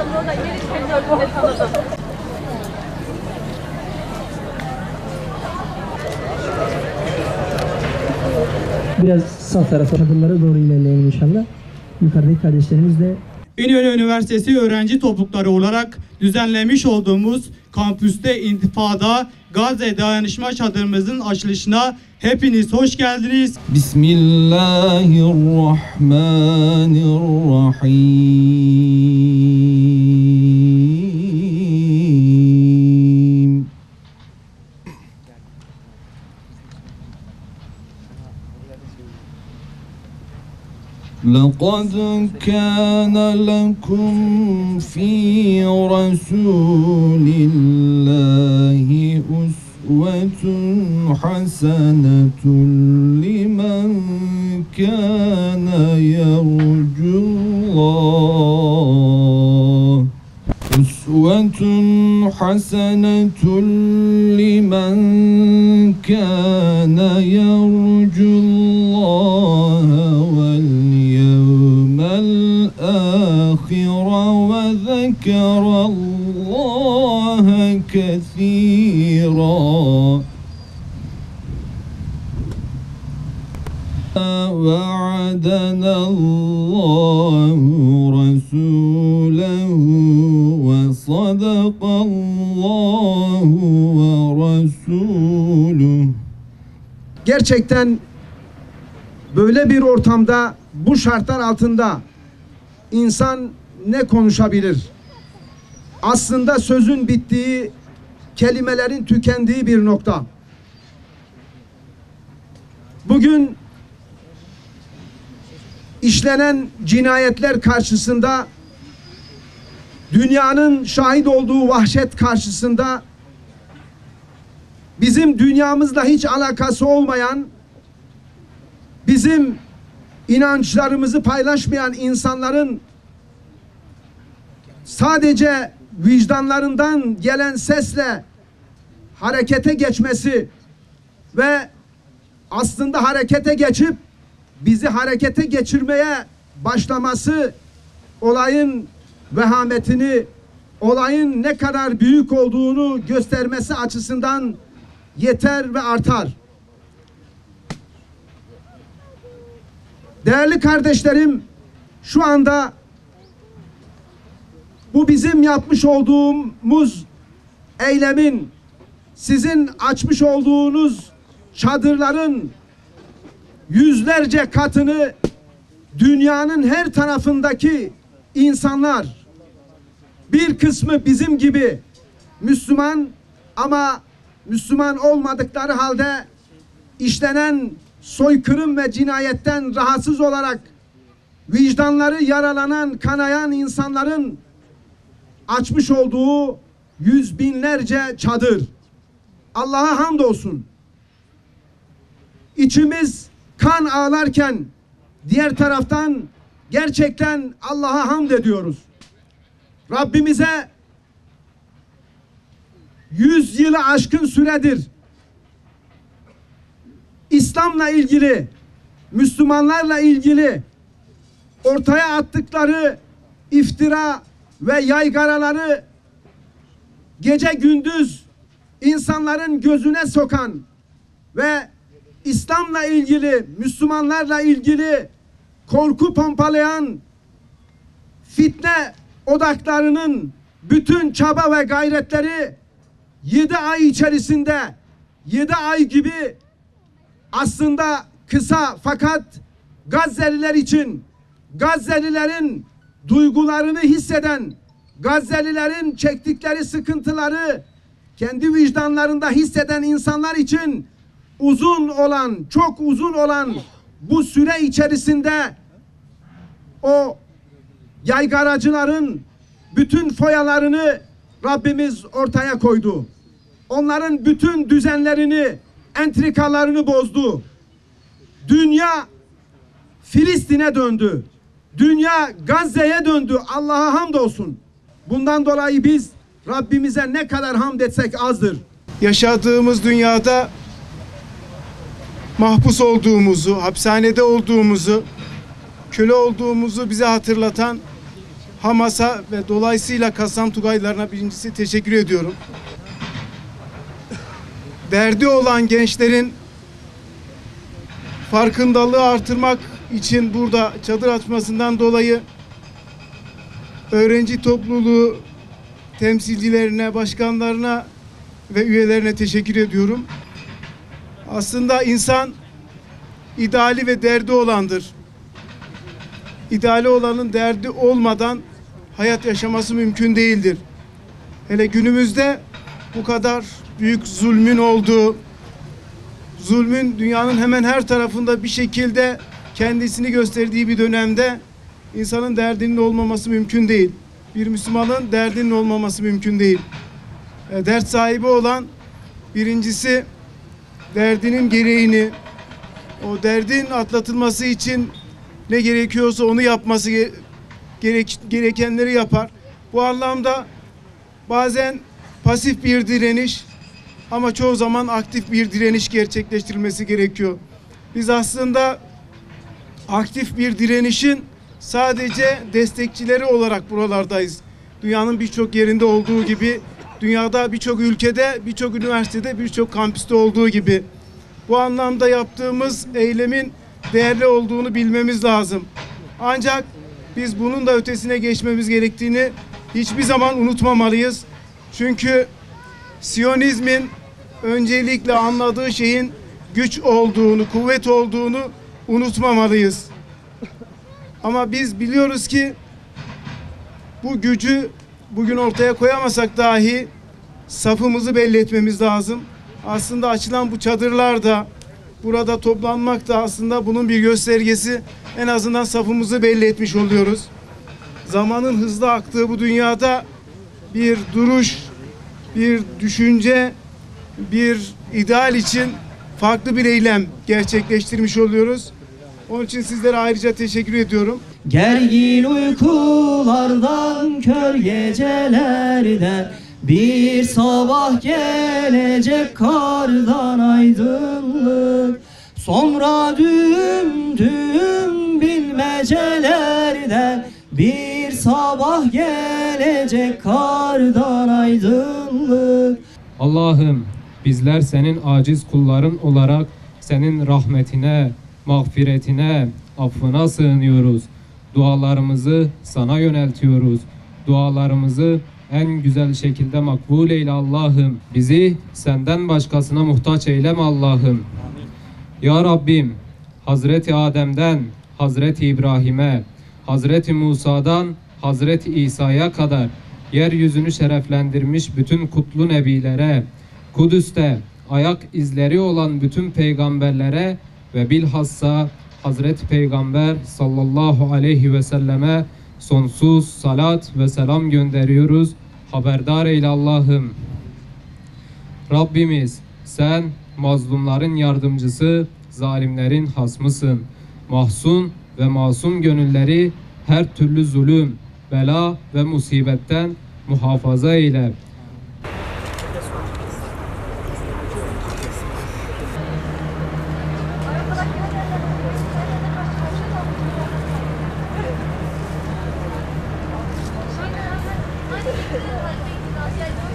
oradan gelirken gördüm ve tanıdım. Biraz sağ tarafa çadırlara doğru ilerleyelim inşallah. Yukarıdaki kardeşlerimiz de İnönü Üniversitesi öğrenci toplulukları olarak düzenlemiş olduğumuz kampüste intifada Gazze dayanışma çadırımızın açılışına hepiniz hoş geldiniz. Bismillahirrahmanirrahim. لقد كان لكم في رسول الله أسوة حسنة لمن كان يرجو الله أسوة حسنة لمن كان يرجو الله واليوم الآخر وذكر الله كثيرا وعدنا الله رسوله وصدق الله ورسوله. Gerçekten böyle bir ortamda, bu şartlar altında insan ne konuşabilir? Aslında sözün bittiği, kelimelerin tükendiği bir nokta. Bugün işlenen cinayetler karşısında, dünyanın şahit olduğu vahşet karşısında, bizim dünyamızla hiç alakası olmayan, bizim inançlarımızı paylaşmayan insanların sadece vicdanlarından gelen sesle harekete geçmesi ve aslında harekete geçip bizi harekete geçirmeye başlaması olayın vehametini, olayın ne kadar büyük olduğunu göstermesi açısından yeter ve artar. Değerli kardeşlerim, şu anda bu bizim yapmış olduğumuz eylemin, sizin açmış olduğunuz çadırların yüzlerce katını dünyanın her tarafındaki insanlar, bir kısmı bizim gibi Müslüman ama Müslüman olmadıkları halde işlenen soykırım ve cinayetten rahatsız olarak vicdanları yaralanan, kanayan insanların açmış olduğu yüz binlerce çadır. Allah'a hamdolsun. İçimiz kan ağlarken diğer taraftan gerçekten Allah'a hamd ediyoruz. Rabbimize 100 yılı aşkın süredir İslam'la ilgili, Müslümanlarla ilgili ortaya attıkları iftira ve yaygaraları gece gündüz insanların gözüne sokan ve İslam'la ilgili, Müslümanlarla ilgili korku pompalayan fitne odaklarının bütün çaba ve gayretleri 7 ay içerisinde, 7 ay gibi aslında kısa fakat Gazze'liler için, Gazze'lilerin duygularını hisseden, Gazze'lilerin çektikleri sıkıntıları kendi vicdanlarında hisseden insanlar için uzun olan, çok uzun olan bu süre içerisinde o yaygaracıların bütün foyalarını Rabbimiz ortaya koydu. Onların bütün düzenlerini, entrikalarını bozdu. Dünya Filistin'e döndü. Dünya Gazze'ye döndü. Allah'a hamdolsun. Bundan dolayı biz Rabbimize ne kadar hamd etsek azdır. Yaşadığımız dünyada mahpus olduğumuzu, hapishanede olduğumuzu, köle olduğumuzu bize hatırlatan Hamas'a ve dolayısıyla Kasam Tugaylarına birincisi teşekkür ediyorum. Derdi olan gençlerin farkındalığı artırmak için burada çadır açmasından dolayı öğrenci topluluğu temsilcilerine, başkanlarına ve üyelerine teşekkür ediyorum. Aslında insan ideali ve derdi olandır. İdeali olanın derdi olmadan hayat yaşaması mümkün değildir. Hele günümüzde bu kadar büyük zulmün olduğu, zulmün dünyanın hemen her tarafında bir şekilde kendisini gösterdiği bir dönemde insanın derdinin olmaması mümkün değil. Bir Müslümanın derdinin olmaması mümkün değil. Dert sahibi olan birincisi derdinin gereğini, o derdin atlatılması için ne gerekiyorsa onu yapması gerekenleri yapar. Bu anlamda bazen pasif bir direniş ama çoğu zaman aktif bir direniş gerçekleştirilmesi gerekiyor. Biz aslında aktif bir direnişin sadece destekçileri olarak buralardayız. Dünyanın birçok yerinde olduğu gibi, dünyada birçok ülkede, birçok üniversitede, birçok kampüste olduğu gibi. Bu anlamda yaptığımız eylemin değerli olduğunu bilmemiz lazım. Ancak biz bunun da ötesine geçmemiz gerektiğini hiçbir zaman unutmamalıyız. Çünkü Siyonizmin öncelikle anladığı şeyin güç olduğunu, kuvvet olduğunu unutmamalıyız. Ama biz biliyoruz ki bu gücü bugün ortaya koyamasak dahi safımızı belli etmemiz lazım. Aslında açılan bu çadırlarda, burada toplanmak da aslında bunun bir göstergesi. En azından safımızı belli etmiş oluyoruz. Zamanın hızlı aktığı bu dünyada bir duruş, bir düşünce, bir ideal için farklı bir eylem gerçekleştirmiş oluyoruz. Onun için sizlere ayrıca teşekkür ediyorum. Gergin uykulardan, kör gecelerden bir sabah gelecek kardan aydınlık. Sonra düğüm bilmecelerden bir sabah gelecek kardan aydınlık. Allah'ım bizler senin aciz kulların olarak senin rahmetine, mağfiretine, affına sığınıyoruz. Dualarımızı sana yöneltiyoruz. Dualarımızı en güzel şekilde makbul eyle Allah'ım. Bizi senden başkasına muhtaç eyleme Allah'ım. Ya Rabbim, Hazreti Adem'den Hazreti İbrahim'e, Hazreti Musa'dan Hazreti İsa'ya kadar yeryüzünü şereflendirmiş bütün kutlu nebilere, Kudüs'te ayak izleri olan bütün peygamberlere ve bilhassa Hazreti Peygamber sallallahu aleyhi ve selleme sonsuz salat ve selam gönderiyoruz. Haberdar eyle Allah'ım. Rabbimiz sen mazlumların yardımcısı, zalimlerin hasmısın. Mahzun ve masum gönülleri her türlü zulüm, bela ve musibetten muhafaza eyle. Hadi.